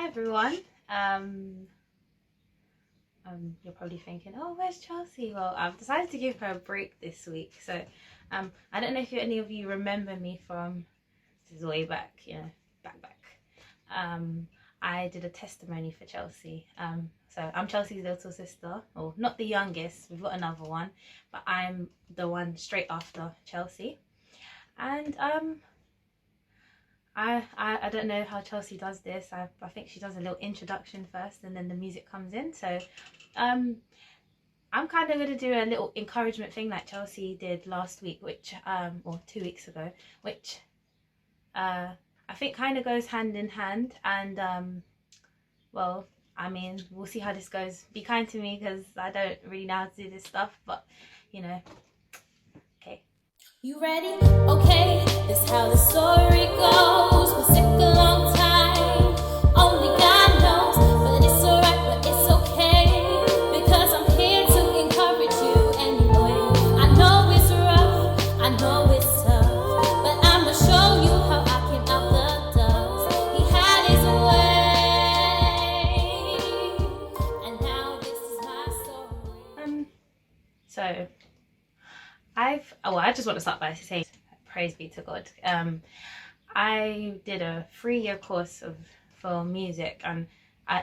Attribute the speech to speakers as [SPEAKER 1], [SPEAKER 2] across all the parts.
[SPEAKER 1] Hi everyone. You're probably thinking, oh, where's Chelsea? Well, I've decided to give her a break this week. So I don't know if any of you remember me from, this is way back, back. I did a testimony for Chelsea. So I'm Chelsea's little sister, or not the youngest, we've got another one, but I'm the one straight after Chelsea. And I don't know how Chelsea does this. I think she does a little introduction first and then the music comes in. So I'm kind of going to do a little encouragement thing like Chelsea did last week, which or 2 weeks ago, which I think kind of goes hand in hand. And well, I mean, we'll see how this goes. Be kind to me because I don't really know how to do this stuff, but okay.
[SPEAKER 2] You ready? Okay, this how the story goes. Been sick a long time, only God knows. But it's alright, but it's okay, because I'm here to encourage you anyway. I know it's rough, I know it's tough, but I'ma show you how I came out the dust. He had his way, and now this is my story.
[SPEAKER 1] So I just want to start by saying praise be to God. I did a 3-year course for music, and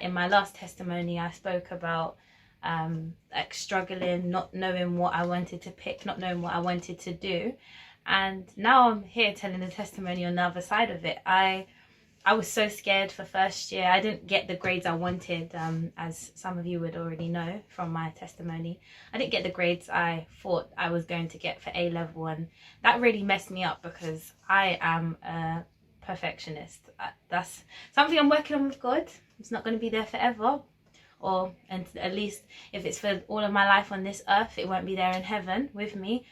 [SPEAKER 1] in my last testimony I spoke about like struggling, not knowing what I wanted to pick, not knowing what I wanted to do. And now I'm here telling the testimony on the other side of it. I was so scared for first year. I didn't get the grades I wanted, as some of you would already know from my testimony. I didn't get the grades I thought I was going to get for A-level, and that really messed me up because I am a perfectionist. That's something I'm working on with God. It's not going to be there forever, and at least if it's for all of my life on this earth, it won't be there in heaven with me.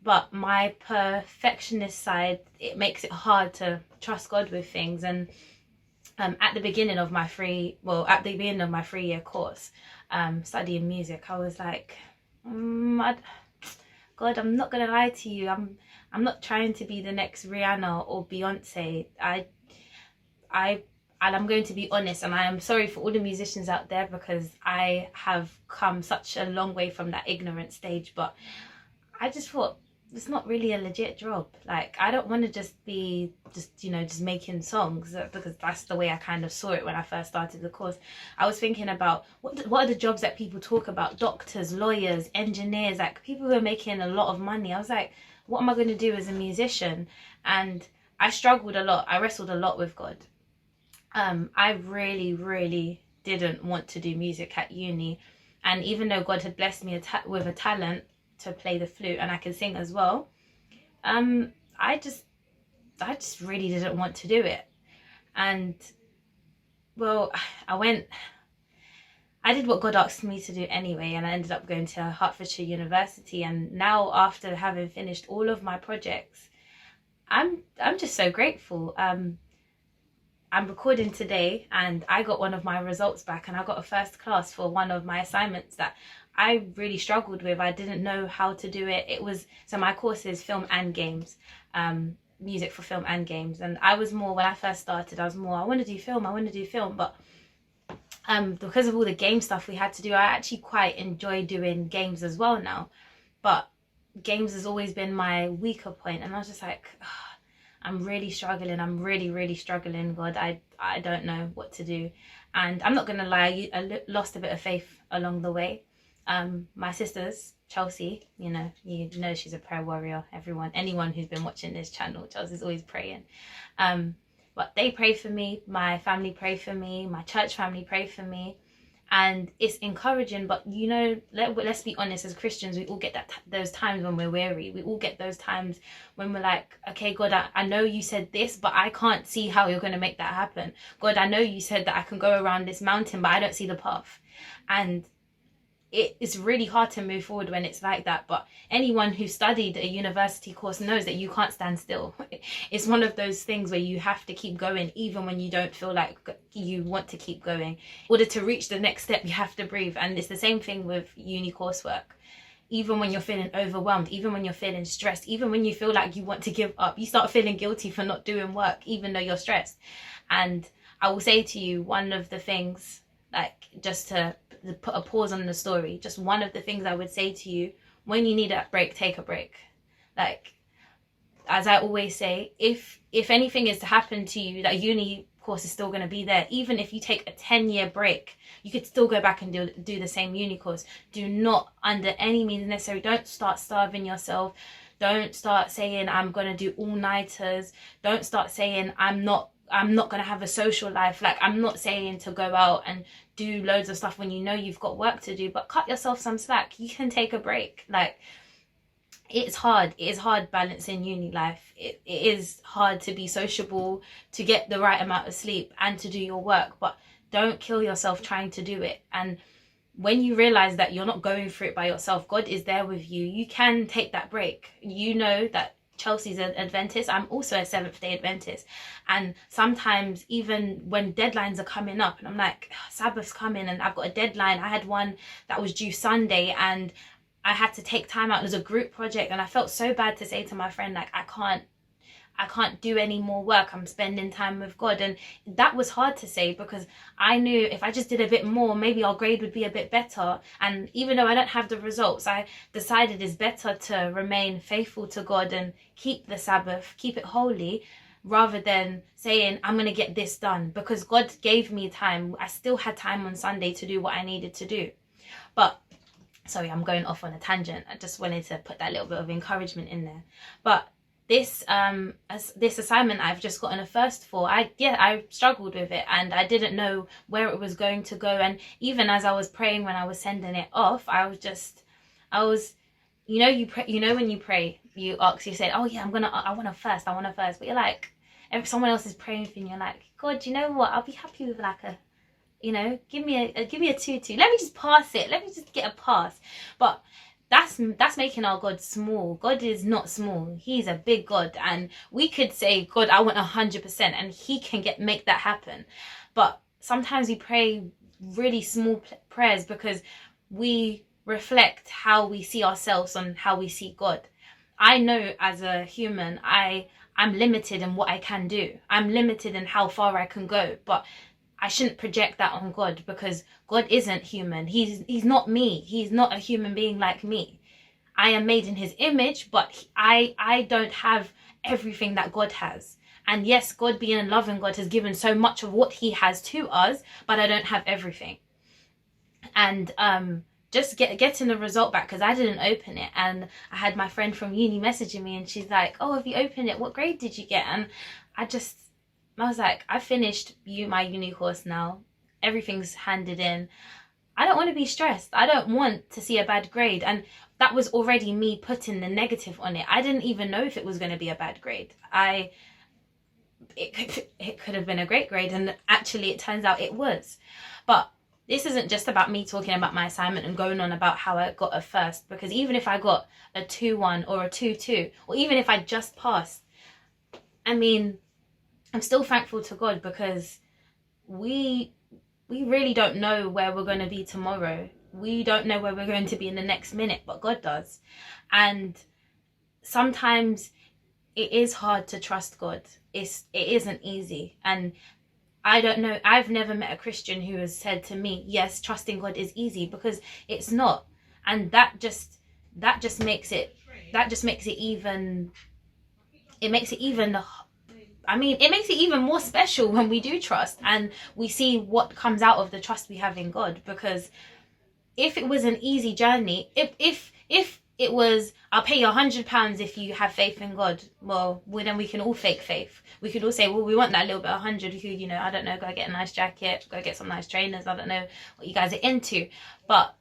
[SPEAKER 1] But my perfectionist side, it makes it hard to trust God with things. And at the beginning of my 3-year course, studying music, I was like, God, I'm not gonna lie to you. I'm not trying to be the next Rihanna or Beyonce. And I'm going to be honest, and I am sorry for all the musicians out there because I have come such a long way from that ignorant stage. But I just thought, it's not really a legit job. Like, I don't want to just be just making songs, because that's the way I kind of saw it when I first started the course. I was thinking about what are the jobs that people talk about: doctors, lawyers, engineers, like people who are making a lot of money. I was like, what am I going to do as a musician? And I struggled a lot. I wrestled a lot with God. I really didn't want to do music at uni, and even though God had blessed me with a talent to play the flute and I can sing as well, I just really didn't want to do it. And well, I did what God asked me to do anyway, and I ended up going to Hertfordshire University. And now, after having finished all of my projects, I'm just so grateful. I'm recording today and I got one of my results back, and I got a first class for one of my assignments that I really struggled with. I didn't know how to do it. So my course is film and games, music for film and games. And I was more, when I first started, I want to do film. But because of all the game stuff we had to do, I actually quite enjoy doing games as well now. But games has always been my weaker point, and I was just like, I'm really struggling. I'm really struggling, God. I don't know what to do. And I'm not going to lie, I lost a bit of faith along the way. My sisters, Chelsea, you know she's a prayer warrior. Anyone who's been watching this channel, Chelsea's always praying. But they pray for me. My family pray for me. My church family pray for me. And it's encouraging. But let's be honest, as Christians, we all get those times when we're weary. We all get those times when we're like, okay, God, I know you said this, but I can't see how you're going to make that happen. God, I know you said that I can go around this mountain, but I don't see the path. And it's really hard to move forward when it's like that. But anyone who studied a university course knows that you can't stand still. It's one of those things where you have to keep going even when you don't feel like you want to keep going. In order to reach the next step, you have to breathe. And it's the same thing with uni coursework. Even when you're feeling overwhelmed, even when you're feeling stressed, even when you feel like you want to give up, you start feeling guilty for not doing work even though you're stressed. And I will say to you, one of the things, like, just to put a pause on the story, just one of the things I would say to you, when you need a break, take a break. Like, as I always say, if anything is to happen to you, that uni course is still going to be there. Even if you take a 10-year break, you could still go back and do the same uni course. Do not, under any means necessary, don't start starving yourself. Don't start saying, I'm going to do all-nighters. Don't start saying, I'm not going to have a social life. Like, I'm not saying to go out and do loads of stuff when you know you've got work to do, but cut yourself some slack. You can take a break. Like, it's hard. It is hard balancing uni life. It is hard to be sociable, to get the right amount of sleep, and to do your work. But don't kill yourself trying to do it. And when you realize that you're not going through it by yourself, God is there with you. You can take that break. You know that Chelsea's an Adventist. I'm also a Seventh-day Adventist. And sometimes even when deadlines are coming up and I'm like, Sabbath's coming and I've got a deadline. I had one that was due Sunday and I had to take time out. It was a group project and I felt so bad to say to my friend, like, I can't do any more work. I'm spending time with God. And that was hard to say because I knew if I just did a bit more, maybe our grade would be a bit better. And even though I don't have the results, I decided it's better to remain faithful to God and keep the Sabbath, keep it holy, rather than saying, I'm going to get this done, because God gave me time. I still had time on Sunday to do what I needed to do. But sorry, I'm going off on a tangent. I just wanted to put that little bit of encouragement in there. But this assignment I've just gotten a first for, I struggled with it and I didn't know where it was going to go. And even as I was praying when I was sending it off, I was you know when you pray, you ask, you say, oh yeah, I want a first, but you're like, if someone else is praying for you, you're like, God, you know what, I'll be happy with like a, give me a 2-2. Let me just pass it. Let me just get a pass. But that's making our God small. God is not small. He's a big God. And we could say, God, I want 100%, and he can make that happen. But sometimes we pray really small prayers because we reflect how we see ourselves on how we see God. I know as a human, I'm limited in what I can do. I'm limited in how far I can go. But I shouldn't project that on God, because God isn't human. He's not me. He's not a human being like me. I am made in his image, but I don't have everything that God has. And yes, God being a loving God has given so much of what he has to us, but I don't have everything. And just getting the result back, because I didn't open it, and I had my friend from uni messaging me and she's like, oh, have you opened it? What grade did you get? And I was like, I finished my uni course now. Everything's handed in. I don't want to be stressed. I don't want to see a bad grade. And that was already me putting the negative on it. I didn't even know if it was going to be a bad grade. It could have been a great grade, and actually it turns out it was. But this isn't just about me talking about my assignment and going on about how I got a first, because even if I got a 2-1 or a 2-2, or even if I just passed, I mean, I'm still thankful to God, because we really don't know where we're going to be tomorrow. We don't know where we're going to be in the next minute, but God does. And sometimes it is hard to trust God. It isn't easy. And I don't know, I've never met a Christian who has said to me, yes, trusting God is easy, because it's not. And that just makes it even more special when we do trust and we see what comes out of the trust we have in God. Because if it was an easy journey, if it was, I'll pay you £100 if you have faith in God, well, then we can all fake faith. We could all say, well, we want that little bit of 100. Who, I don't know, go get a nice jacket, go get some nice trainers. I don't know what you guys are into. But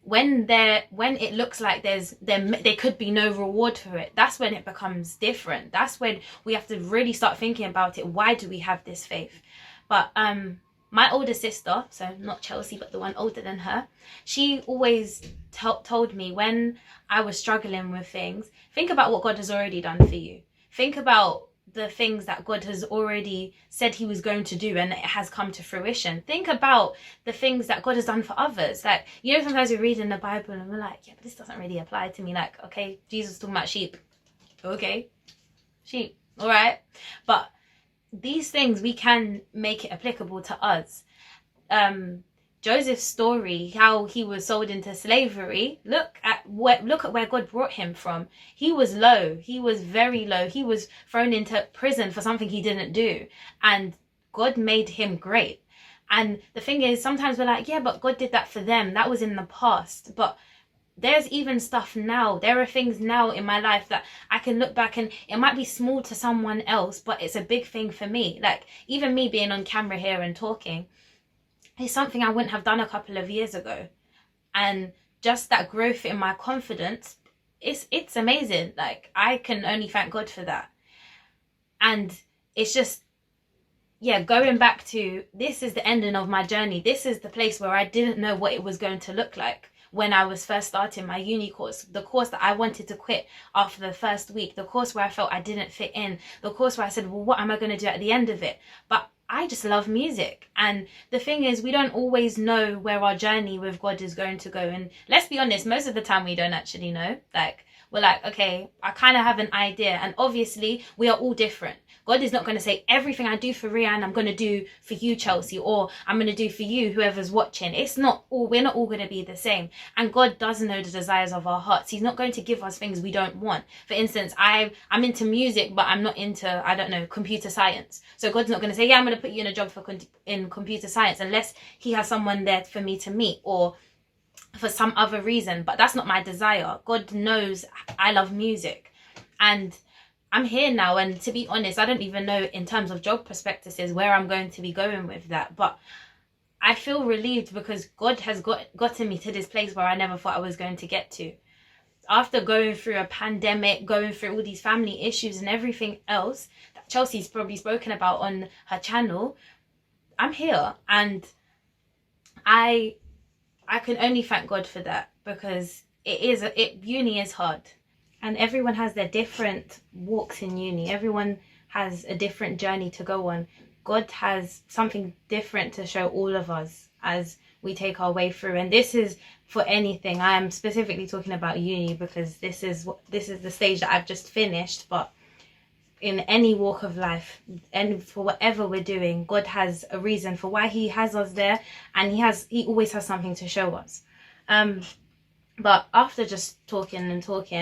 [SPEAKER 1] when it looks like there could be no reward for it, that's when it becomes different. That's when we have to really start thinking about it. Why do we have this faith? But my older sister, so not Chelsea, but the one older than her, she always told me when I was struggling with things, think about what God has already done for you. Think about the things that God has already said he was going to do and it has come to fruition. Think about the things that God has done for others. Like, sometimes we read in the Bible and we're like, yeah, but this doesn't really apply to me. Like, okay, Jesus is talking about sheep. Okay, sheep, all right. But these things, we can make it applicable to us. Joseph's story, how he was sold into slavery, look at where God brought him from. He was low. He was very low. He was thrown into prison for something he didn't do, and God made him great. And the thing is, sometimes we're like, yeah, but God did that for them. That was in the past. But there's even stuff now. There are things now in my life that I can look back, and it might be small to someone else, but it's a big thing for me. Like, even me being on camera here and talking, it's something I wouldn't have done a couple of years ago. And just that growth in my confidence, it's amazing. Like, I can only thank God for that. And it's just, yeah, going back to, this is the ending of my journey. This is the place where I didn't know what it was going to look like when I was first starting my uni course, the course that I wanted to quit after the first week, the course where I felt I didn't fit in, the course where I said, well, what am I going to do at the end of it? But I just love music. And the thing is, we don't always know where our journey with God is going to go. And let's be honest, most of the time we don't actually know. Like, we're like, okay, I kind of have an idea. And obviously, we are all different. God is not going to say, everything I do for Rhian, I'm going to do for you, Chelsea, or I'm going to do for you, whoever's watching. We're not all going to be the same. And God does know the desires of our hearts. He's not going to give us things we don't want. For instance, I'm into music, but I'm not into, I don't know, computer science. So God's not going to say, yeah, I'm going to put you in a job in computer science, unless he has someone there for me to meet, or for some other reason. But that's not my desire. God knows I love music, and I'm here now. And to be honest, I don't even know in terms of job prospectuses where I'm going to be going with that, but I feel relieved because God has gotten me to this place where I never thought I was going to get to. After going through a pandemic, going through all these family issues and everything else that Chelsea's probably spoken about on her channel, I'm here. And I can only thank God for that, because uni is hard. And everyone has their different walks in uni. Everyone has a different journey to go on. God has something different to show all of us as we take our way through. And this is for anything. I am specifically talking about uni because this is the stage that I've just finished. But in any walk of life, and for whatever we're doing, God has a reason for why he has us there, and he always has something to show us. But after just talking,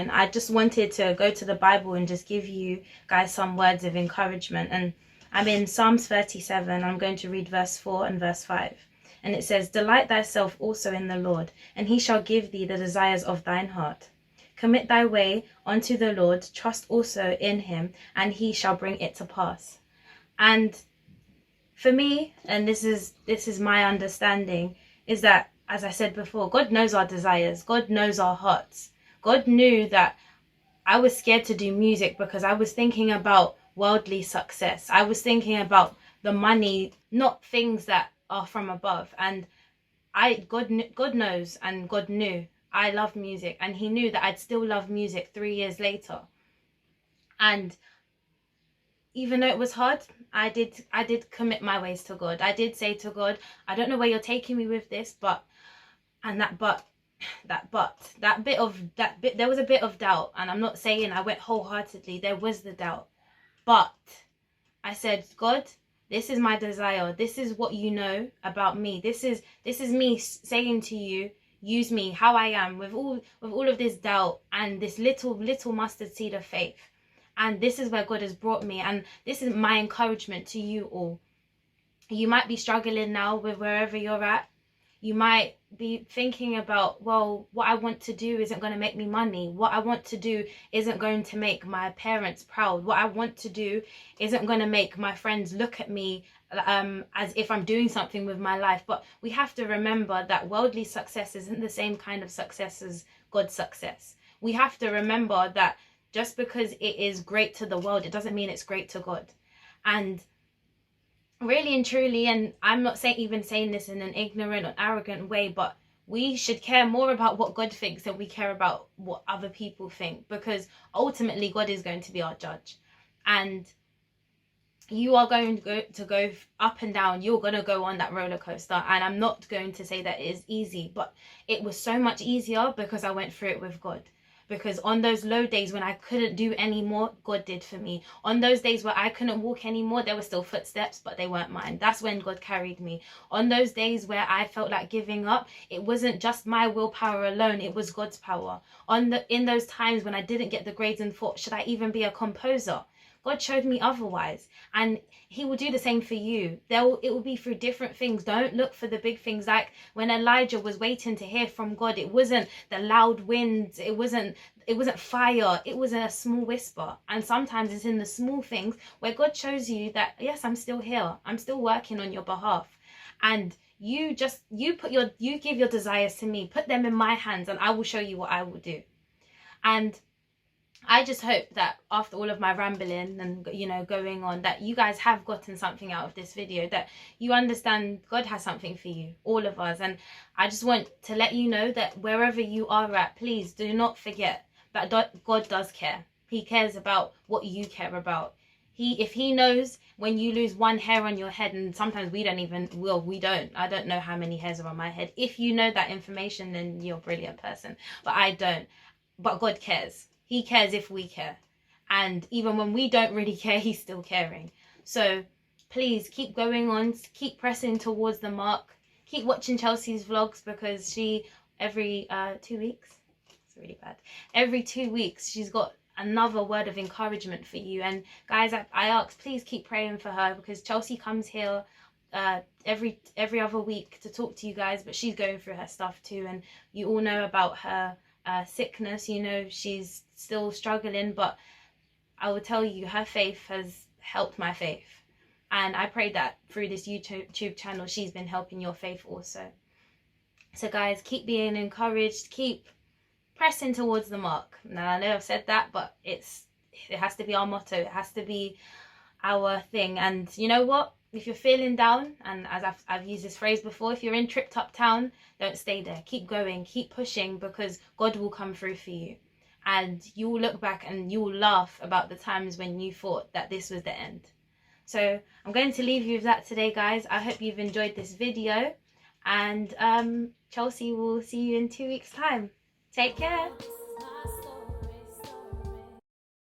[SPEAKER 1] I just wanted to go to the Bible and just give you guys some words of encouragement. And I'm in Psalms 37. I'm going to read verse 4 and verse 5. And it says, "Delight thyself also in the Lord, and he shall give thee the desires of thine heart. Commit thy way unto the Lord, trust also in him, and he shall bring it to pass." And for me, and this is my understanding, is that, as I said before, God knows our desires. God knows our hearts. God knew that I was scared to do music because I was thinking about worldly success. I was thinking about the money, not things that are from above. And God knows, and God knew I love music, and he knew that I'd still love music 3 years later. And even though it was hard, I did commit my ways to God. I did say to God, I don't know where you're taking me with this, but there was a bit of doubt. And I'm not saying I went wholeheartedly. There was the doubt, but I said, God, this is my desire. This is what you know about me. This is me saying to you, use me how I am, with all of this doubt and this little mustard seed of faith. And this is where God has brought me, and this is my encouragement to you all. You might be struggling now with wherever you're at. You might be thinking about, well, what I want to do isn't going to make me money. What I want to do isn't going to make my parents proud. What I want to do isn't going to make my friends look at me as if I'm doing something with my life. But we have to remember that worldly success isn't the same kind of success as God's success. We have to remember that just because it is great to the world, it doesn't mean it's great to God. And really and truly, and I'm not even saying this in an ignorant or arrogant way, but we should care more about what God thinks than we care about what other people think, because ultimately God is going to be our judge. And you are going to go up and down. You're going to go on that roller coaster. And I'm not going to say that it is easy, but it was so much easier because I went through it with God. because on those low days when I couldn't do any more, God did for me. On those days where I couldn't walk anymore, there were still footsteps, but they weren't mine. That's when God carried me. On those days where I felt like giving up, it wasn't just my willpower alone, it was God's power. In those times when I didn't get the grades and thought, should I even be a composer? God showed me otherwise, and he will do the same for you. It will be through different things. Don't look for the big things. Like when Elijah was waiting to hear from God, it wasn't the loud winds, it wasn't fire, it was a small whisper. And sometimes it's in the small things where God shows you that, yes, I'm still here, I'm still working on your behalf. And you give your desires to me, put them in my hands, and I will show you what I will do. And I just hope that after all of my rambling and, you know, going on, that you guys have gotten something out of this video, that you understand God has something for you, all of us. And I just want to let you know that wherever you are at, please do not forget that God does care. He cares about what you care about. If he knows when you lose one hair on your head, and sometimes we don't, I don't know how many hairs are on my head. If you know that information, then you're a brilliant person, but I don't. But God cares. He cares if we care. And even when we don't really care, he's still caring. So please keep going on, keep pressing towards the mark, keep watching Chelsea's vlogs, because she, every 2 weeks, it's really bad, every 2 weeks, she's got another word of encouragement for you. And guys, I ask, please keep praying for her, because Chelsea comes here every other week to talk to you guys, but she's going through her stuff too. And you all know about her sickness, you know, she's still struggling, but I will tell you, her faith has helped my faith, and I pray that through this YouTube channel she's been helping your faith also. So guys, keep being encouraged, keep pressing towards the mark. Now I know I've said that, but it has to be our motto, it has to be our thing. And you know what, if you're feeling down, and as I've used this phrase before, if you're in tripped up town, don't stay there. Keep going, keep pushing, because God will come through for you. And you will look back and you will laugh about the times when you thought that this was the end. So I'm going to leave you with that today, guys. I hope you've enjoyed this video, and Chelsea will see you in 2 weeks' time. Take care.